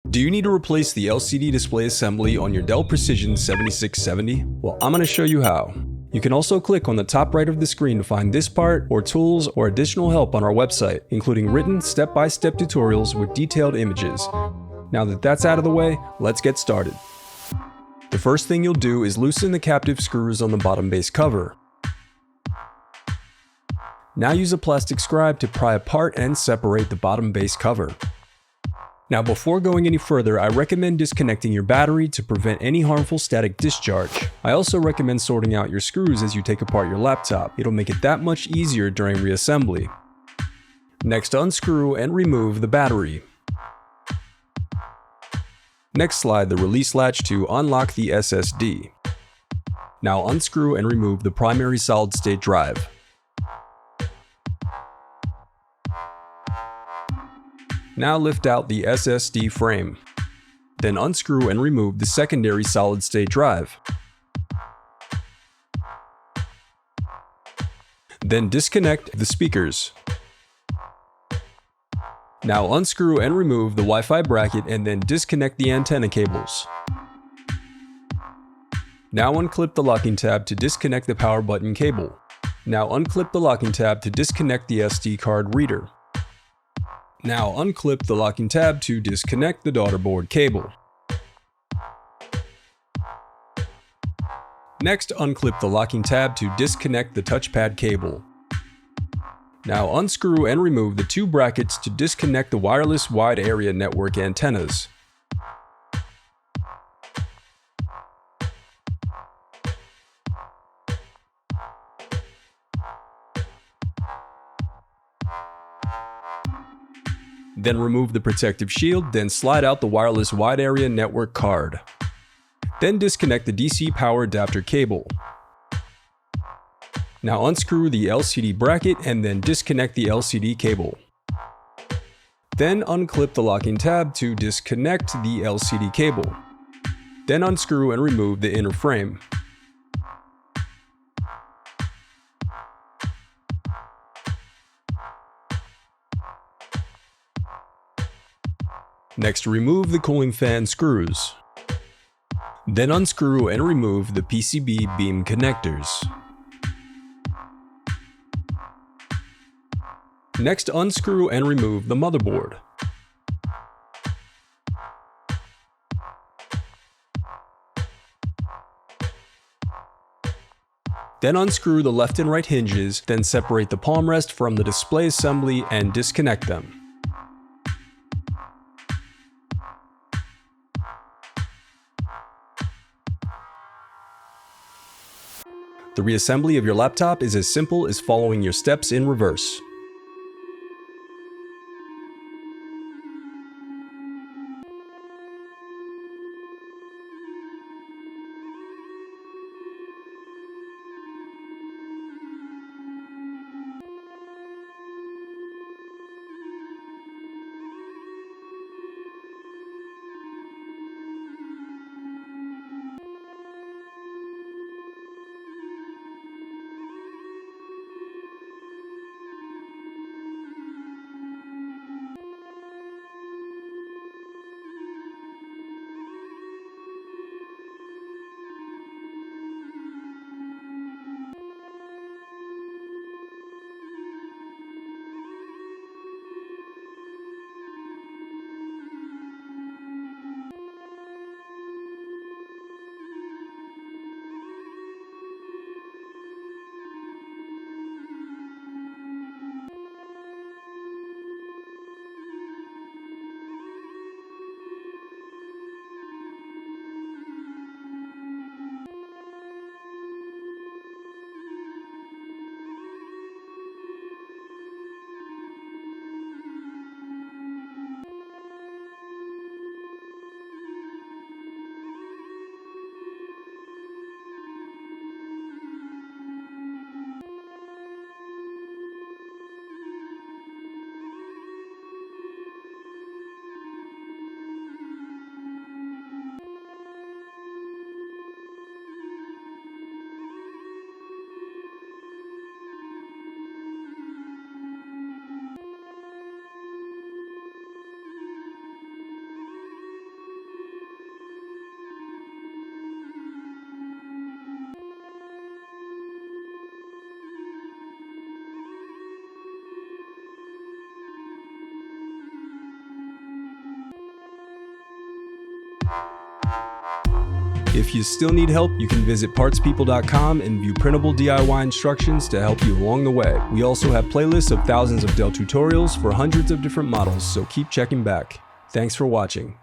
Do you need to replace the LCD display assembly on your Dell Precision 7670? Well, I'm going to show you how. You can also click on the top right of the screen to find this part, or tools, or additional help on our website, including written step-by-step tutorials with detailed images. Now that that's out of the way, let's get started. The first thing you'll do is loosen the captive screws on the bottom base cover. Now use a plastic scribe to pry apart and separate the bottom base cover. Now before going any further, I recommend disconnecting your battery to prevent any harmful static discharge. I also recommend sorting out your screws as you take apart your laptop. It'll make it that much easier during reassembly. Next, unscrew and remove the battery. Next, slide the release latch to unlock the SSD. Now unscrew and remove the primary solid-state drive. Now lift out the SSD frame. Then unscrew and remove the secondary solid-state drive. Then disconnect the speakers. Now unscrew and remove the Wi-Fi bracket and then disconnect the antenna cables. Now unclip the locking tab to disconnect the power button cable. Now unclip the locking tab to disconnect the SD card reader. Now unclip the locking tab to disconnect the daughter board cable. Next, unclip the locking tab to disconnect the touchpad cable. Now unscrew and remove the two brackets to disconnect the wireless wide area network antennas. Then remove the protective shield, then slide out the wireless wide area network card. Then disconnect the DC power adapter cable. Now unscrew the LCD bracket and then disconnect the LCD cable. Then unclip the locking tab to disconnect the LCD cable. Then unscrew and remove the inner frame. Next, remove the cooling fan screws. Then unscrew and remove the PCB beam connectors. Next, unscrew and remove the motherboard. Then unscrew the left and right hinges, then separate the palm rest from the display assembly and disconnect them. The reassembly of your laptop is as simple as following your steps in reverse. If you still need help, you can visit partspeople.com and view printable DIY instructions to help you along the way. We also have playlists of thousands of Dell tutorials for hundreds of different models, so keep checking back. Thanks for watching.